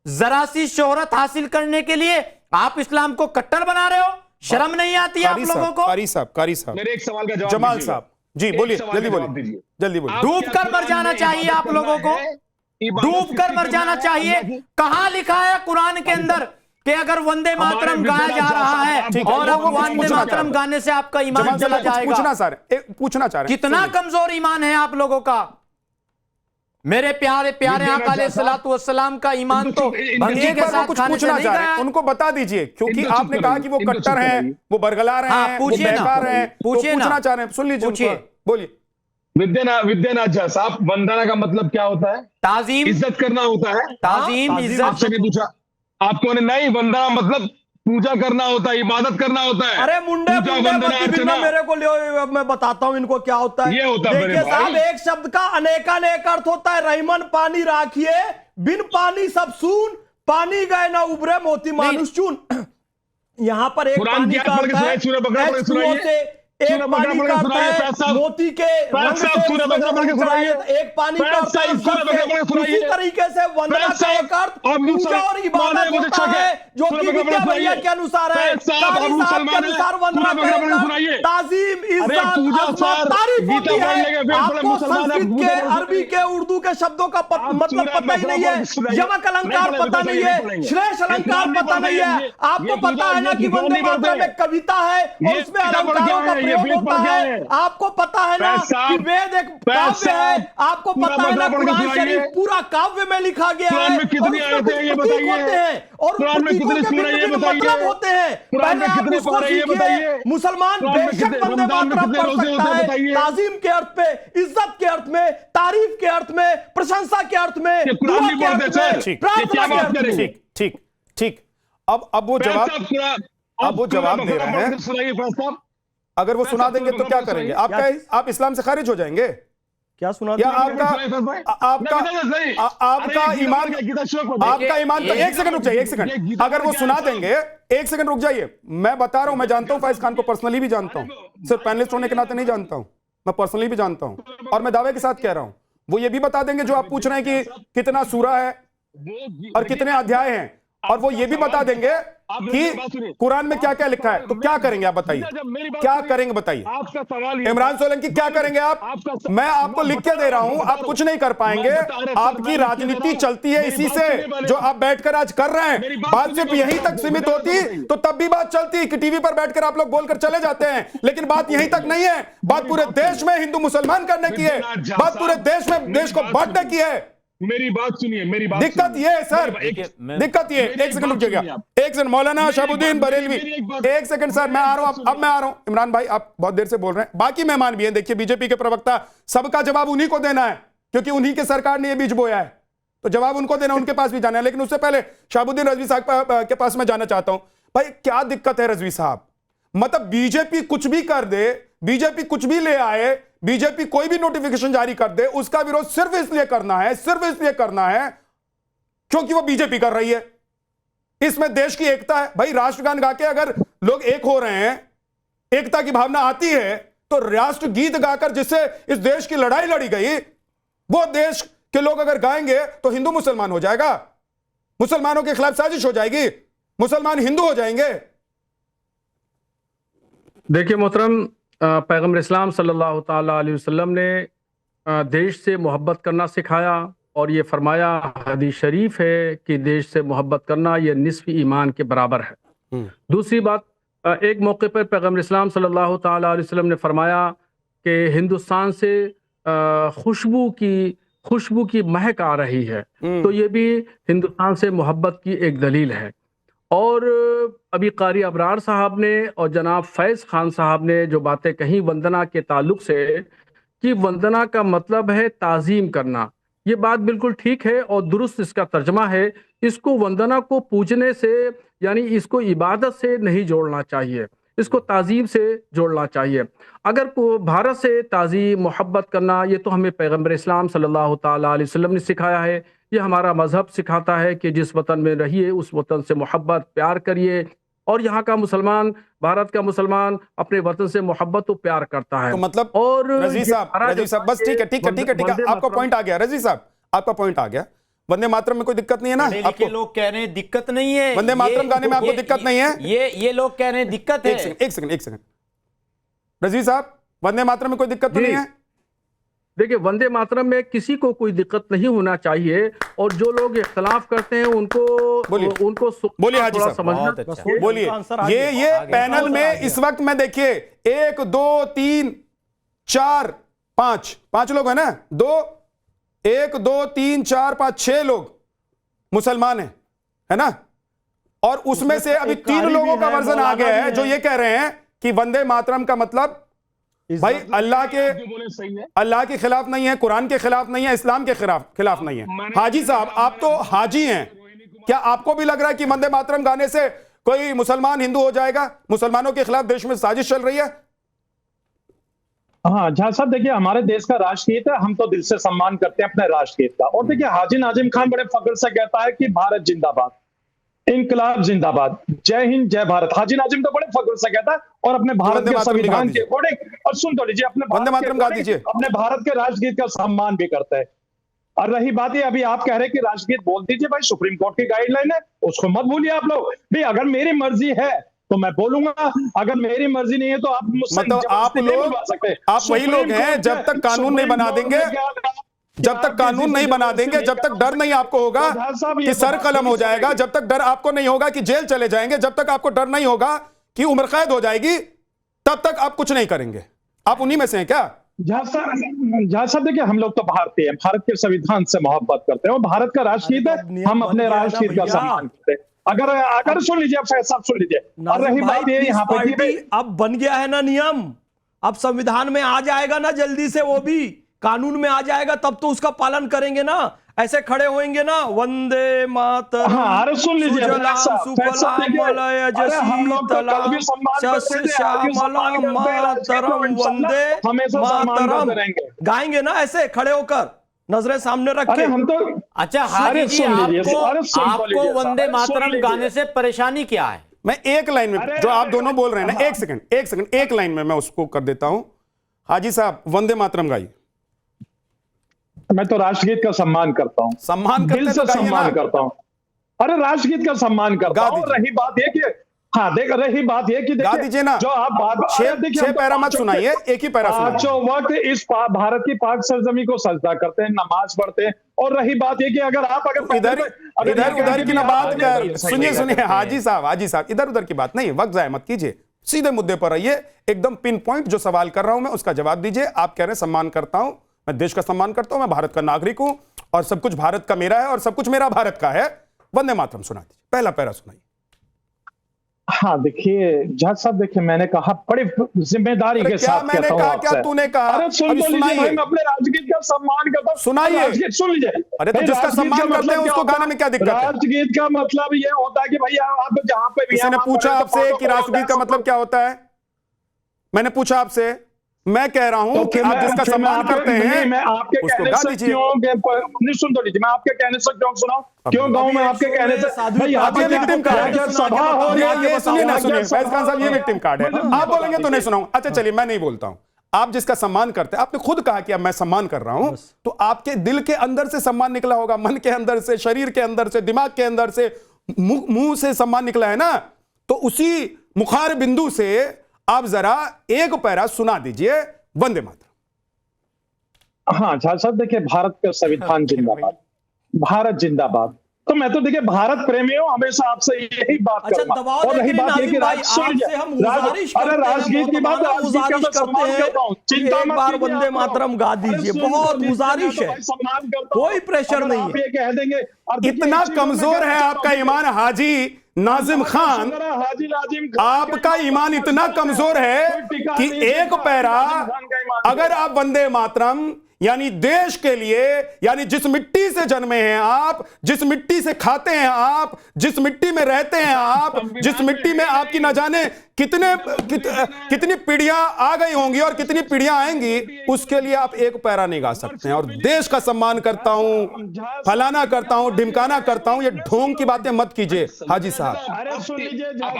जरा सी शोहरत हासिल करने के लिए आप इस्लाम को कट्टर बना रहे हो। शर्म नहीं आती आप लोगों को? कारी साहब मेरे एक सवाल का जवाब जमाल साहब जी बोलिए, जल्दी बोलिए, जल्दी बोलिए। डूब कर मर जाना चाहिए आप लोगों को, डूब कर मर जाना चाहिए। कहां लिखा है कुरान के अंदर कि अगर वंदे मातरम गाया जा रहा है और अब वंदे मातरम गाने से आपका ईमान चला जाएगा? पूछना चाह रहे हैं, कितना कमजोर ईमान है आप लोगों का? मेरे प्यारे प्यारे आका अलैहिस्सलातु वस्सलाम का ईमान तो भंगी के साथ खाने से नहीं गया है। उनको बता दीजिए, क्योंकि आपने कहा कि वो कट्टर हैं, वो बरगला रहे हैं, वो बेकार हैं, पूछिए ना, पूछना चाह रहे हैं, सुन लीजिए, बोलिए। विद्यानाथ झा साहब, वंदना का मतलब क्या होता है? ताजीम, इज्जत करना होता है। ताजीम, इज्जत। आपसे भी पूछा, आपको नहीं, वंदना मतलब पूजा करना होता है, इबादत करना होता है। अरे मुंडे मेरे को लियो, मैं बताता हूं इनको क्या होता है। ये होता है देखिए साहब, एक शब्द का अनेकानेक अर्थ होता है। रहीमन पानी राखिए, बिन पानी सब सून, पानी गए ना उबरे मोती मानुष चून। यहाँ पर एक पानी का अर्थ है H2O से एक पानी का अर्थ है मोती के रंग से चाहिए, एक पानी का अर्थ है इज्जत से। उसी तरीके से वंदना का एक अर्थ पूजा और इबादत होता है, जो कि विद्या भैया के अनुसार है, कारी साहब के अनुसार वंदना का एक अर्थ ताजीम, इज्जत, अज़मत, तारीफ होती है। आपको संस्कृत के, अरबी के, उर्दू के शब्दों का मतलब पता ही नहीं है, यमक अलंकार पता नहीं है, श्रेष्ठ अलंकार पता नहीं है। आपको पता है ना कि वंदे मातरम एक कविता है और उसमें अलंकारों का प्रयोग होता है। आपको पता है ना कि वेद एक काव्य है, आपको पता है ना कुरान शरीफ पूरा काव्य में लिखा गया है, और उसमें कुछ प्रतीक होते हैं और प्रतीकों के भिन्न मतलब होते हैं। पहले आप उसको सीखिए। मुसलमान बेशक वंदे मातरम पढ़ सकता है ताजीम के अर्थ पे, इज्जत के अर्थ में, तारीफ के अर्थ में, प्रशंसा के अर्थ में, दुआ के अर्थ में, प्रार्थना के अर्थ में। ठीक ठीक ठीक। अब वो जवाब दे रहे हैं। अगर वो सुना देंगे तो क्या करेंगे? आप इस्लाम से खारिज हो जाएंगे क्या? सुना या आपका ईमान तो एक सेकंड रुक जाइए, एक सेकंड। अगर वो सुना देंगे, एक सेकंड रुक जाइए। मैं बता रहा हूं, मैं जानता हूं फैज खान को, पर्सनली भी जानता हूं, सिर्फ पैनलिस्ट होने के नाते नहीं जानता हूं, मैं पर्सनली भी जानता हूं और मैं दावे के साथ कह रहा हूं। वो ये भी बता देंगे जो आप पूछ रहे हैं कि कितना सूरा है और कितने अध्याय हैं, और वो ये भी बता देंगे कि कुरान में क्या क्या लिखा है। तो क्या करेंगे आप बताइए, क्या करेंगे बताइए? आपका सवाल इमरान सोलंकी क्या करेंगे आप? मैं आपको लिख के दे रहा हूं, आप कुछ नहीं कर पाएंगे। आपकी राजनीति चलती है इसी से, जो आप बैठकर आज कर रहे हैं। बात सिर्फ यहीं तक सीमित होती तो तब भी बात चलती कि टीवी पर बैठकर आप लोग बोलकर चले जाते हैं, लेकिन बात यहीं तक नहीं है। बात पूरे देश में हिंदू मुसलमान करने की है, बात पूरे देश में देश को बांटने की है। मेरी बात सुनिए, मेरी बात दिक्कत ये है सर, दिक्कत ये, एक सेकंड रुक जाइएगा, एक सेकंड। मौलाना शहाबुद्दीन बरेलवी, एक सेकंड सर, मैं आ रहा हूं, अब मैं आ रहा हूं। इमरान भाई आप बहुत देर से बोल रहे हैं, बाकी मेहमान भी हैं। देखिए बीजेपी के प्रवक्ता, सबका जवाब उन्हीं को देना है क्योंकि उन्हीं की सरकार ने ये बीज बोया है, तो जवाब उनको देना, उनके पास भी जाना है। लेकिन उससे पहले शहाबुद्दीन रजवी साहब के पास मैं जाना चाहता हूं। भाई क्या दिक्कत है रजवी साहब? मतलब बीजेपी कुछ भी कर दे, बीजेपी कुछ भी ले आए, बीजेपी कोई भी नोटिफिकेशन जारी कर दे, उसका विरोध सिर्फ इसलिए करना है, सिर्फ इसलिए करना है क्योंकि वो बीजेपी कर रही है। इसमें देश की एकता है। भाई राष्ट्रगान गा के अगर लोग एक हो रहे हैं, एकता की भावना आती है, तो राष्ट्र गीत गाकर जिससे इस देश की लड़ाई लड़ी गई, वो देश के लोग अगर गाएंगे तो हिंदू मुसलमान हो जाएगा, मुसलमानों के खिलाफ साजिश हो जाएगी, मुसलमान हिंदू हो जाएंगे। देखिए मोहतरम, पैगम्बर इस्लाम सल्लल्लाहु ताला अलैहि वसल्लम ने देश से मोहब्बत करना सिखाया और ये फरमाया, हदीस शरीफ है कि देश से मोहब्बत करना ये निस्फ ईमान के बराबर है। दूसरी बात, एक मौके पर पैगम्बर इस्लाम सल्लल्लाहु ताला अलैहि वसल्लम ने फरमाया कि हिंदुस्तान से खुशबू की महक आ रही है, तो ये भी हिंदुस्तान से मोहब्बत की एक दलील है। और अभी कारी अबरार साहब ने और जनाब फैज़ खान साहब ने जो बातें कही वंदना के ताल्लुक से, कि वंदना का मतलब है ताज़ीम करना, ये बात बिल्कुल ठीक है और दुरुस्त इसका तर्जमा है। इसको वंदना को पूजने से, यानी इसको इबादत से नहीं जोड़ना चाहिए, इसको ताज़ीम से जोड़ना चाहिए। अगर भारत से ताज़ीम मोहब्बत करना, ये तो हमें पैगम्बर इस्लाम सल्लल्लाहु ताला अलैहि वसल्लम ने सिखाया है, ये हमारा मजहब सिखाता है कि जिस वतन में रहिए उस वतन से मोहब्बत प्यार करिए, और यहाँ का मुसलमान, भारत का मुसलमान अपने वतन से मोहब्बत तो प्यार करता है। तो मतलब और रजी साहब बस ठीक है, आपका पॉइंट आ गया। रजी साहब आपका पॉइंट आ गया। वंदे मातरम में कोई दिक्कत नहीं है ना? आपको लोग कह रहे हैं दिक्कत नहीं है, वंदे मातरम गाने में आपको दिक्कत नहीं है? ये लोग कह रहे हैं दिक्कत है। एक सेकंड रजी साहब, वंदे मातरम में कोई दिक्कत तो नहीं है? देखिए, वंदे मातरम में किसी को कोई दिक्कत नहीं होना चाहिए, और जो लोग इख्तलाफ करते हैं उनको बोलिए हाजी साहब, बोलिए। ये पैनल में इस वक्त में देखिए 1 2 3 4 5 लोग हैं ना, 1 2 3 4 5 6 लोग मुसलमान है ना, और उसमें से अभी 3 लोगों का वर्जन आ गया है जो ये कह रहे हैं कि वंदे मातरम का मतलब भाई अल्लाह के खिलाफ नहीं है, कुरान के खिलाफ नहीं है, इस्लाम के खिलाफ नहीं है। हाजी साहब, आप तो हाजी हैं, क्या आपको भी लग रहा है कि वंदे मातरम गाने से कोई मुसलमान हिंदू हो जाएगा? मुसलमानों के खिलाफ देश में साजिश चल रही है? हाँ झा साहब, देखिए हमारे देश का राष्ट्रगीत है, हम तो दिल से सम्मान करते हैं अपने राष्ट्रगीत का। और देखिए हाजी नाजिम खान बड़े फख्र से कहता है कि भारत जिंदाबाद, इनकलाब जिंदाबाद, जय हिंद जय भारत। हाजी नाजिम तो बड़े फख्र से कहता है और अपने भारत के संविधान के अकॉर्डिंग, और सुन तो लीजिए, अपने भारत के राष्ट्रगीत का सम्मान भी करता है। और रही बात ये, अभी आप कह रहे हैं कि राष्ट्रगीत बोल दीजिए, भाई सुप्रीम कोर्ट की गाइडलाइन है, उसको मत भूलिए आप लोग भी। अगर मेरी मर्जी है तो मैं बोलूंगा, अगर मेरी मर्जी नहीं है तो आप मुझसे मतलब आप लोग, आप वही लोग हैं जब तक कानून नहीं बना देंगे, जब तक कानून नहीं बना देंगे, जब तक डर नहीं आपको होगा कि सर कलम हो जाएगा, जब तक डर आपको नहीं होगा कि जेल चले जाएंगे, जब तक आपको डर नहीं होगा कि उम्र कैद हो जाएगी, तब तक आप कुछ नहीं करेंगे। आप उन्हीं में से हैं क्या? जहाँ साहब देखिए, हम लोग तो भारतीय हैं, भारत के संविधान से मोहब्बत करते हैं और भारत का राष्ट्रगीत है, हम अपने राष्ट्रगीत का सम्मान करते हैं। अगर सुन लीजिए, फैसला सुन लीजिए। और रही बात ये, यहाँ पे अब बन गया है ना नियम, अब संविधान में आ जाएगा ना, जल्दी से वो भी कानून में आ जाएगा, तब तो उसका पालन करेंगे ना, ऐसे खड़े होंगे ना, वंदे मातरम। हाँ, अरे सुन लीजिए, गाएंगे ना ऐसे खड़े होकर, नजरें सामने रख के। हम तो अच्छा हाजी जी, आपको वंदे मातरम गाने से परेशानी क्या है? मैं एक लाइन में, जो आप दोनों बोल रहे हैं ना, एक सेकंड, एक लाइन में मैं उसको कर देता हूं। हाजी साहब, वंदे मातरम गाइए। मैं तो राष्ट्रगीत का सम्मान करता हूं, सम्मान दिल से सम्मान करता हूं। अरे राष्ट्रगीत का सम्मान करता हूं। रही बात ये कि हाँ, देख रही बात ये कि गा दीजिए ना, जो आप बात छह पैरा मत सुनाइए, एक ही पैरा सुनाइए। पांचों वक्त इस भारत की पाक सरजमी को सजदा करते हैं, नमाज पढ़ते हैं। और रही बात ये कि अगर आप इधर उधर की ना बात कर, सुनिए हाजी साहब, इधर उधर की बात नहीं, वक्त जाया मत कीजिए, सीधे मुद्दे पर रहिए, एकदम पिन पॉइंट जो सवाल कर रहा हूं मैं उसका जवाब दीजिए। आप कह रहे हैं सम्मान करता हूं, मैं देश का सम्मान करता हूं, मैं भारत का नागरिक हूं और सब कुछ भारत का मेरा है और सब कुछ मेरा भारत का है। वंदे मातरम सुना दीजिए, पहला पैरा सुनाइए। हाँ देखिए जज साहब, देखिए मैंने कहा बड़ी जिम्मेदारी के साथ कहता हूं आपसे। क्या तूने कहा? अरे सुन लीजिए, मैं अपने राष्ट्रगीत का सम्मान करता हूं। सुनाइए, सुन लीजिए। अरे तो जिसका सम्मान करते हैं उसको गाने में क्या दिक्कत है? राष्ट्रगीत का मतलब ये होता है कि भैया आप जहां पे भी, किसी ने पूछा आपसे कि राष्ट्रगीत का मतलब क्या होता है? मैंने पूछा आपसे, मैं कह रहा हूं कि आप जिसका सम्मान करते हैं मैं आपके उसको गा दीजिए। नहीं सुन तो लीजिए, मैं आपके कहने से क्यों सुनाऊं, क्यों गाऊं मैं आपके कहने से? ये विक्टिम कार्ड है, सभा हो रही है। ये सुनिए ना, सुनिए फैज खान साहब, ये विक्टिम कार्ड है, आप बोलेंगे तो नहीं सुनाऊं। अच्छा चलिए, मैं नहीं बोलता हूं। आप जिसका सम्मान करते हैं, आपने खुद कहा कि अब मैं सम्मान कर रहा हूं, तो आपके दिल के अंदर से सम्मान निकला होगा, मन के अंदर से, शरीर के अंदर से, दिमाग के अंदर से, मुंह से सम्मान निकला है ना। तो उसी मुखार बिंदु से आप जरा एक पैरा सुना दीजिए वंदे मातरम। हाँ झाल साहब, देखिए भारत का संविधान जिंदाबाद, भारत जिंदाबाद। तो मैं तो देखिए भारत प्रेमी हूं, हमेशा आपसे यही बात करूंगा। और रही बात ये कि राष्ट्रगीत की बात, चिंता एक बार वंदे मातरम गा दीजिए, बहुत गुजारिश है, कोई प्रेशर नहीं है। ये कह देंगे इतना कमजोर है आपका ईमान हाजी नाजिम खान, आपका ईमान इतना कमजोर है कि एक पैरा अगर आप वंदे मातरम यानी देश के लिए, यानी जिस मिट्टी से जन्मे हैं आप, जिस मिट्टी से खाते हैं आप, जिस मिट्टी में रहते हैं आप, जिस मिट्टी में आपकी न जाने कितनी पीढ़ियां आ गई होंगी और कितनी पीढ़ियां आएंगी, उसके लिए आप एक पैरा नहीं गा सकते हैं। और देश का सम्मान करता हूं, फलाना करता हूं, ढिमकाना करता हूं, ये ढोंग की बातें मत कीजिए हाजी साहब,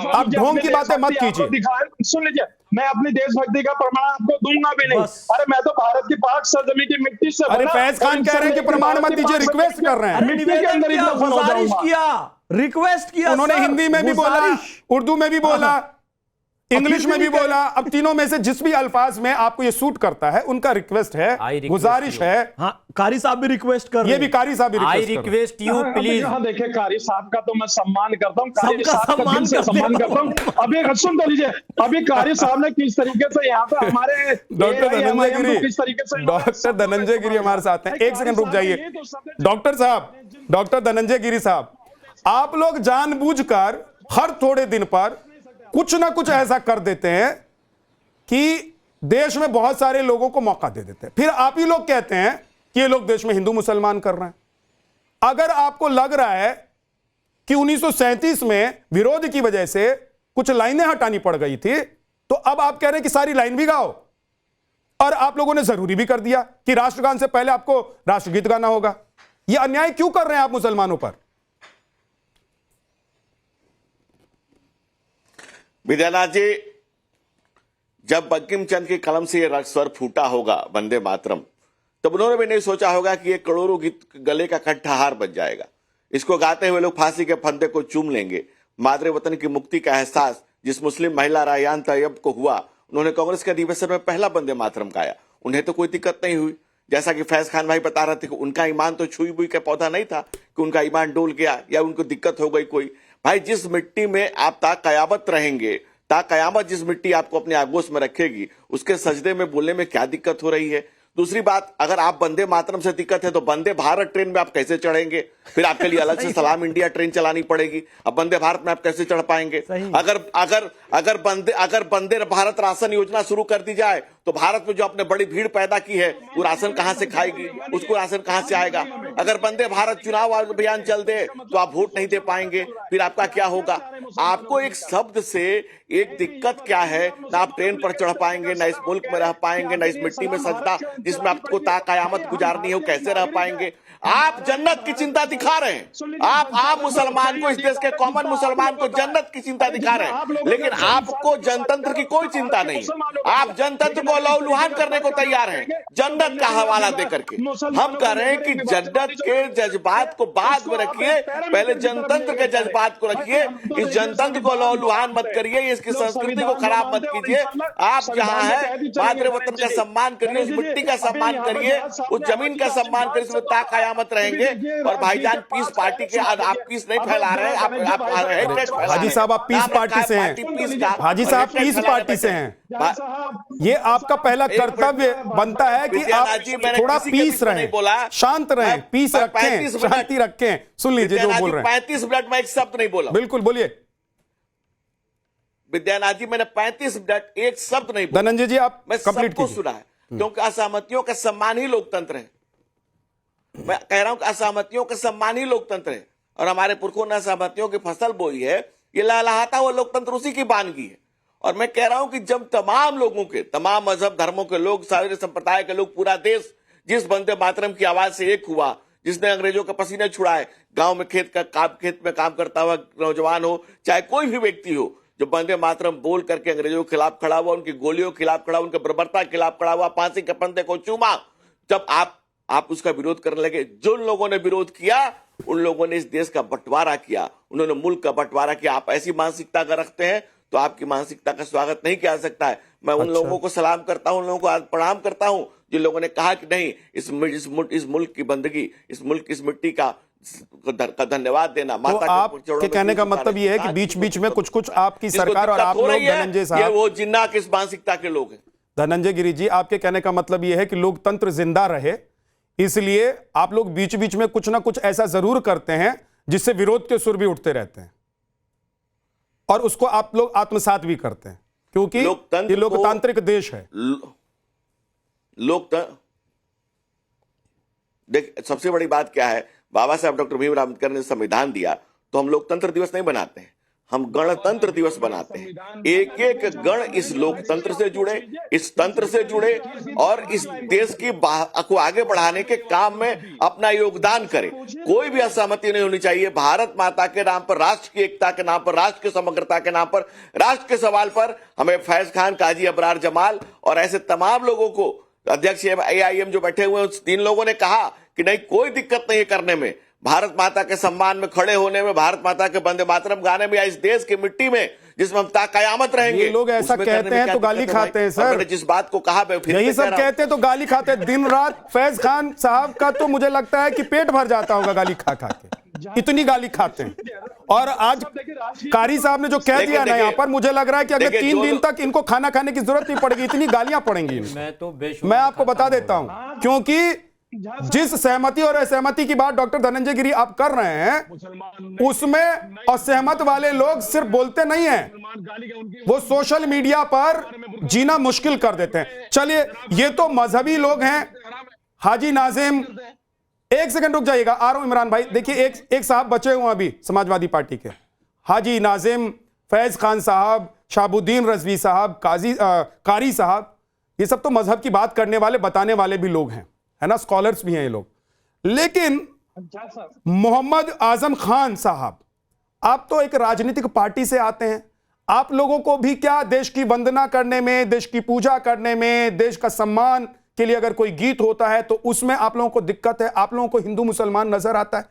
आप ढोंग की बातें मत कीजिए। सुन लीजिए, मैं अपनी देशभक्ति का प्रमाण आपको दूंगा भी नहीं। अरे मैं तो भारत की पाक सरजमी की मिट्टी से, अरे फैज खान कह रहे हैं कि प्रमाण मत दीजिए, रिक्वेस्ट कर रहे हैं। रिक्वेस्ट किया, उन्होंने हिंदी में भी बोला, उर्दू में भी बोला, इंग्लिश में भी बोला। अब तीनों में से जिस भी अल्फाज में आपको ये सूट करता है उनका रिक्वेस्ट है, गुजारिश है। हाँ, कारी साहब भी रिक्वेस्ट कर रहे हैं। ये भी कारी साहब भी रिक्वेस्ट यू प्लीज। हाँ देखिए, कारी साहब का तो मैं सम्मान करता हूँ, कारी साहब का दिल से सम्मान करता हूँ। अभी सुन तो लीजिए, अभी कारी साहब ने किस तरीके से यहाँ पे हमारे डॉक्टर धनंजय गिरी हमारे साथ हैं। एक सेकंड रुक जाइए डॉक्टर धनंजय गिरी साहब, आप लोग जानबूझकर हर थोड़े दिन पर कुछ ना कुछ ऐसा कर देते हैं कि देश में बहुत सारे लोगों को मौका दे देते हैं, फिर आप ही लोग कहते हैं कि ये लोग देश में हिंदू मुसलमान कर रहे हैं। अगर आपको लग रहा है कि 1937 में विरोध की वजह से कुछ लाइनें हटानी पड़ गई थी, तो अब आप कह रहे हैं कि सारी लाइन भी गाओ। और आप लोगों ने जरूरी भी कर दिया कि राष्ट्रगान से पहले आपको राष्ट्रगीत गाना होगा। यह अन्याय क्यों कर रहे हैं आप मुसलमानों पर? विद्यानाथ जी, जब बंकिम चंद्र की कलम से ये स्वर फूटा होगा वंदे मातरम, तब उन्होंने भी नहीं सोचा होगा कि ये करोड़ों की गले का कंठहार बन जाएगा। इसको गाते हुए लोग फांसी के फंदे को चूम लेंगे। मादरे वतन की मुक्ति का एहसास जिस मुस्लिम महिला रायान तैयब को हुआ, उन्होंने कांग्रेस के अधिवेशन में पहला वंदे मातरम गाया। उन्हें तो कोई दिक्कत नहीं हुई। जैसा कि फैज खान भाई बता रहे थे कि उनका ईमान तो छुई बुई का पौधा नहीं था कि उनका ईमान डोल गया या उनको दिक्कत हो गई कोई। भाई, जिस मिट्टी में आप ताक़यामत रहेंगे, ताक़यामत जिस मिट्टी आपको अपने आगोश में रखेगी, उसके सजदे में बोलने में क्या दिक्कत हो रही है? दूसरी बात, अगर आप वंदे मातरम से दिक्कत है तो वंदे भारत ट्रेन में आप कैसे चढ़ेंगे? फिर आपके लिए अलग से सलाम इंडिया ट्रेन चलानी पड़ेगी। अब वंदे भारत में आप कैसे चढ़ पाएंगे? अगर वंदे भारत राशन योजना शुरू कर दी जाए तो भारत में जो आपने बड़ी भीड़ पैदा की है वो राशन कहां से खाएगी? उसको राशन कहां से आएगा? अगर वंदे भारत चुनाव अभियान चल दे तो आप वोट नहीं दे पाएंगे। फिर आपका क्या होगा? आपको एक शब्द से एक दिक्कत क्या है, ना आप ट्रेन पर चढ़ पाएंगे, ना इस मुल्क में रह पाएंगे, ना इस मिट्टी में सजदा जिसमें आपको ताक़यामत गुजारनी हो कैसे रह पाएंगे? आप जन्नत की चिंता दिखा रहे हैं। आप आम मुसलमान को, इस देश के कॉमन मुसलमान को जन्नत की चिंता दिखा रहे हैं, लेकिन आपको जनतंत्र की कोई चिंता नहीं है। आप जनतंत्र को लहूलुहान करने को तैयार हैं जन्नत का हवाला देकर के। हम कह रहे हैं कि जन्नत के जज्बात को बाद में रखिए, पहले जनतंत्र के जज्बात को रखिए। इस जनतंत्र को लहूलुहान मत करिए, इसकी संस्कृति को खराब मत कीजिए। आप जहां है मातृ वतन का सम्मान करिए, उस मिट्टी का सम्मान करिए, उस जमीन का सम्मान करिए, उसमें ताक़यामत रहेंगे। और भाईजान, पीस पार्टी के आप पीस नहीं फैला रहे हैं, आप हाजी साहब, आप पीस पार्टी से हैं। हाजी साहब पीस पार्टी से हैं। ये आपका पहला कर्तव्य बनता है कि आप थोड़ा पीस रहें, शांत रहें, पीस रखें, शांति रखें। सुन लीजिए जो बोल रहे हैं। 35 मिनट में एक शब्द नहीं बोला। बिल्कुल बोलिए विद्यानाथ जी, मैंने 35 मिनट एक शब्द नहीं बोला। धनंजय जी, आप मैं सबको सुना है, क्योंकि असहमतियों का सम्मान ही लोकतंत्र है। मैं कह रहा हूं कि असहमतियों का सम्मान ही लोकतंत्र है, और हमारे पुरखों ने असहमतियों की फसल बोई है। ये लहलहाता हुआ लोकतंत्र उसी की बानगी है। और मैं कह रहा हूं कि जब तमाम लोगों के, तमाम मजहब धर्मों के लोग, सारे संप्रदाय के लोग, पूरा देश जिस वंदे मातरम की आवाज से एक हुआ, जिसने अंग्रेजों के पसीने छुड़ाए, गांव में खेत में काम करता हुआ नौजवान हो, चाहे कोई भी व्यक्ति हो, जो वंदे मातरम बोल करके अंग्रेजों के खिलाफ खड़ा हुआ, उनकी गोलियों के खिलाफ खड़ा हुआ, उनके बर्बरता के खिलाफ खड़ा हुआ, फांसी के फंदे को चूमा, जब आप उसका विरोध करने लगे, जो लोगों ने विरोध किया उन लोगों ने इस देश का बंटवारा किया, उन्होंने मुल्क का बंटवारा किया। आप ऐसी मानसिकता का रखते हैं तो आपकी मानसिकता का स्वागत नहीं किया जा सकता है। मैं उन लोगों को सलाम करता हूं, उन लोगों को प्रणाम करता हूं जिन लोगों ने कहा कि नहीं, इस मुल्क की बंदगी, इस मुल्क की इस मिट्टी का धन्यवाद देना। तो आपके कहने का मतलब ये है कि बीच बीच में कुछ आपकी सरकार और आप लोग, धनंजय साहब, वो जिन्ना किस मानसिकता के लोग हैं। धनंजय गिरी जी, आपके कहने का मतलब ये है कि लोकतंत्र जिंदा रहे, इसलिए आप लोग बीच बीच में कुछ ना कुछ ऐसा जरूर करते हैं जिससे विरोध के सुर भी उठते रहते हैं, और उसको आप लोग आत्मसात भी करते हैं, क्योंकि ये लोकतांत्रिक देश है। देख, सबसे बड़ी बात क्या है, बाबा साहब डॉक्टर भीमराव अम्बेडकर ने संविधान दिया तो हम लोकतंत्र दिवस नहीं बनाते हैं, हम गणतंत्र दिवस बनाते हैं। एक एक गण इस लोकतंत्र से जुड़े, इस तंत्र से जुड़े, और इस देश की को आगे बढ़ाने के काम में अपना योगदान करे। कोई भी असहमति नहीं होनी चाहिए। भारत माता के नाम पर, राष्ट्र की एकता के नाम पर, राष्ट्र की समग्रता के नाम पर, राष्ट्र के सवाल पर हमें फैज खान, काजी अबरार जमाल और ऐसे तमाम लोगों को, अध्यक्ष AIM जो बैठे हुए हैं, उस 3 लोगों ने कहा कि नहीं, कोई दिक्कत नहीं है करने में, भारत माता के सम्मान में खड़े होने में, भारत माता के वंदे मातरम गाने में, या इस देश की मिट्टी में जिसमें हम ताक़यामत रहेंगे। ये लोग ऐसा कहते हैं तो गाली खाते हैं सर। जिस बात को कहा, यही सब कहते हैं तो गाली खाते हैं दिन रात। फैज खान साहब का तो मुझे लगता है कि पेट भर जाता होगा गाली खा खा के, इतनी गाली खाते हैं। और आज कारी साहब ने जो कह दिया ना यहाँ पर, मुझे लग रहा है कि अगले 3 दिन तक इनको खाना खाने की जरूरत नहीं पड़ेगी, इतनी गालियां पड़ेंगी। मैं आपको बता देता हूं, क्योंकि जिस सहमति और असहमति की बात डॉक्टर धनंजय गिरी आप कर रहे हैं, उसमें असहमत वाले लोग सिर्फ बोलते नहीं हैं, वो सोशल मीडिया पर जीना मुश्किल कर देते हैं। चलिए, ये तो मजहबी लोग हैं। हाजी नाजिम, एक सेकंड रुक जाइएगा, आ रहा हूं इमरान भाई। देखिए, एक साहब बचे हुए अभी समाजवादी पार्टी के, हाजी नाजिम, फैज खान साहब, शाहबुद्दीन रजवी साहब, कारी साहब, ये सब तो मजहब की बात करने वाले, बताने वाले भी लोग हैं, है ना, स्कॉलर्स भी हैं ये लोग। लेकिन मोहम्मद आजम खान साहब, आप तो एक राजनीतिक पार्टी से आते हैं, आप लोगों को भी क्या देश की वंदना करने में, देश की पूजा करने में, देश का सम्मान के लिए अगर कोई गीत होता है तो उसमें आप लोगों को दिक्कत है? आप लोगों को हिंदू मुसलमान नजर आता है?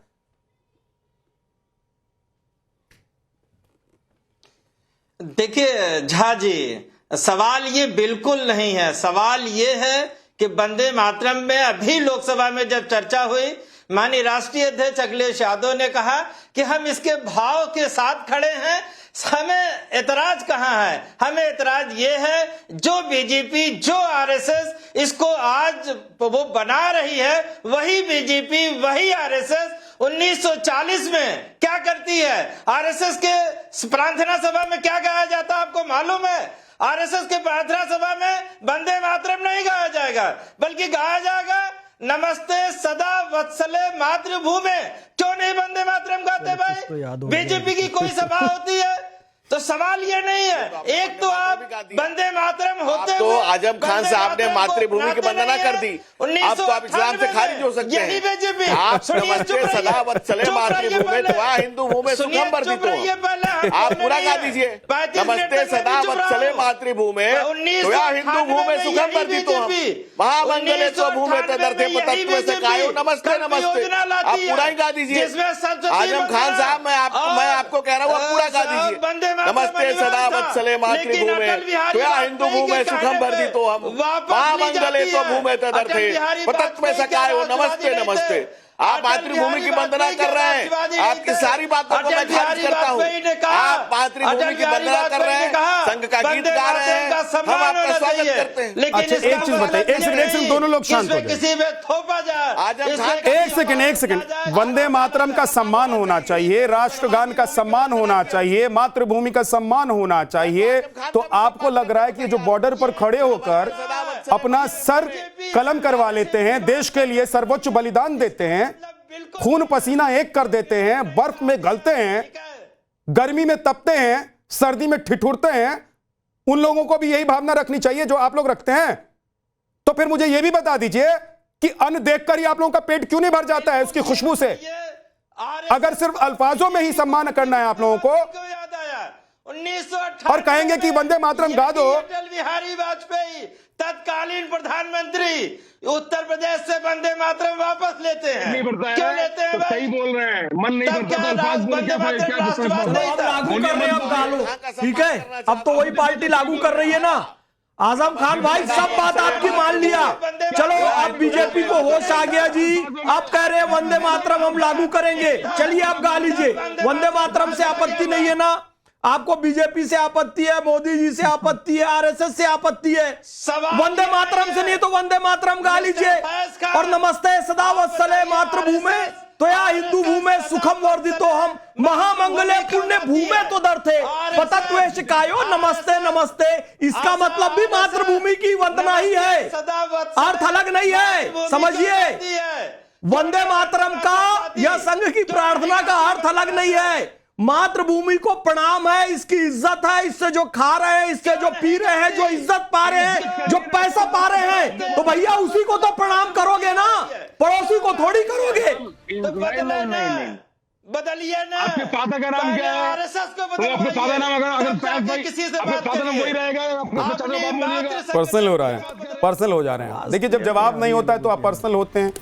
देखिए झा जी, सवाल ये बिल्कुल नहीं है। सवाल ये है कि वंदे मातरम में अभी लोकसभा में जब चर्चा हुई, माननीय राष्ट्रीय अध्यक्ष अखिलेश यादव ने कहा कि हम इसके भाव के साथ खड़े हैं, हमें एतराज कहाँ है। हमें एतराज ये है जो बीजेपी, जो आरएसएस इसको आज वो बना रही है, वही बीजेपी, वही आरएसएस 1940 में क्या करती है। आरएसएस के प्रार्थना सभा में क्या गाया जाता है आपको मालूम है? आरएसएस के प्रार्थना सभा में वंदे मातरम नहीं गाया जाएगा, बल्कि गाया जाएगा नमस्ते सदा वत्सले मातृभूमि। क्यों नहीं वंदे मातरम गाते भाई? बीजेपी की कोई सभा होती है तो सवाल ये नहीं है। एक तो आप वंदे मातरम होते तो आजम खान साहब ने मातृभूमि की वंदना कर दी, अब तो आप इस्लाम से खारिज हो सकते हैं। आप नमस्ते सदा वत्सले मातृभूमि त्वा हिंदू भूमि सुखम वर्धितो, आप पूरा गा दीजिए। नमस्ते सदा वत्सले मातृभूमि त्वा हिंदू भूमि सुखम वर्धितो, महामंगले स्वभूमि तदर्थे तत्व से कायो नमस्ते नमस्ते, आप पूरा ही गा दीजिए। आजम खान साहब मैं आपको कह रहा हूँ, आप पूरा गा दीजिए। नमस्ते सदा वत्सले मातृभूमि त्वया हिंदू भूमि सुखम वर्धितो हम, महामंगले तो भूमि तदर्थे तत्व से कायो नमस्ते नमस्ते। आप मातृभूमि की वंदना कर रहे हैं, आपकी सारी बातों को मैं खारिज करता हूँ। आप मातृभूमि की वंदना कर रहे हैं, संघ का गीत गा रहे हैं, हम आपका स्वागत करते हैं। अच्छा एक चीज बताइए, एक सेकंड दोनों लोग शांत हो जाए। एक सेकंड, वंदे मातरम का सम्मान होना चाहिए, राष्ट्रगान का सम्मान होना चाहिए, मातृभूमि का सम्मान होना चाहिए। तो आपको लग रहा है कि जो बॉर्डर पर खड़े होकर अपना सर कलम करवा लेते हैं, देश के लिए सर्वोच्च बलिदान देते हैं, खून पसीना एक कर देते हैं, बर्फ में गलते हैं, गर्मी में तपते हैं, सर्दी में ठिठुरते हैं, उन लोगों को भी यही भावना रखनी चाहिए जो आप लोग रखते हैं। तो फिर मुझे यह भी बता दीजिए कि अन्न देखकर ही आप लोगों का पेट क्यों नहीं भर जाता है उसकी खुशबू से? अगर सिर्फ अल्फाजों में ही सम्मान करना है आप लोगों को और कहेंगे कि वंदे मातरम गा दो। अटल बिहारी वाजपेयी तत्कालीन प्रधानमंत्री उत्तर प्रदेश से वंदे मातरम वापस लेते हैं। क्यों लेते हैं? तो सही बोल रहे हैं, मन नहीं करता लागू कर रहे हैं, अब गालो ठीक है। अब तो वही पार्टी लागू कर रही है ना। आजम खान भाई सब बात आपकी मान लिया, चलो अब बीजेपी को होश आ गया जी, आप कह रहे हैं वंदे मातरम हम लागू करेंगे, चलिए आप गा लीजिए। वंदे मातरम से आपत्ति नहीं है ना आपको? बीजेपी से आपत्ति है, मोदी जी से आपत्ति है, आरएसएस से आपत्ति है, वंदे मातरम से नहीं तो वंदे मातरम गा लीजिए। और नमस्ते सदा वत्सले मातृभूमि त्वया हिंदू भूमि सुखम वर्धितो हम, महामंगले पुण्य भूमि तो दर्थे पतत्व शिकायो नमस्ते नमस्ते। इसका मतलब भी मातृभूमि की वंदना ही है, अर्थ अलग नहीं है, समझिए। वंदे मातरम का या संघ की प्रार्थना का अर्थ अलग नहीं है। मातृभूमि को प्रणाम है, इसकी इज्जत है, इससे जो खा रहे हैं, इससे जो पी रहे हैं, जो इज्जत पा रहे हैं, जो पैसा पा रहे हैं, तो भैया उसी को तो प्रणाम करोगे ना, पड़ोसी को थोड़ी करोगे। तो बदलिए ना। आपके फादर का नाम क्या है? आरएसएस को तो आपके फादर नाम अगर किसी से आपके फादर नाम वही रहेगा, पर्सनल हो रहा है, पर्सनल हो जा रहे हैं। देखिए जब जवाब नहीं होता है तो आप पर्सनल होते हैं।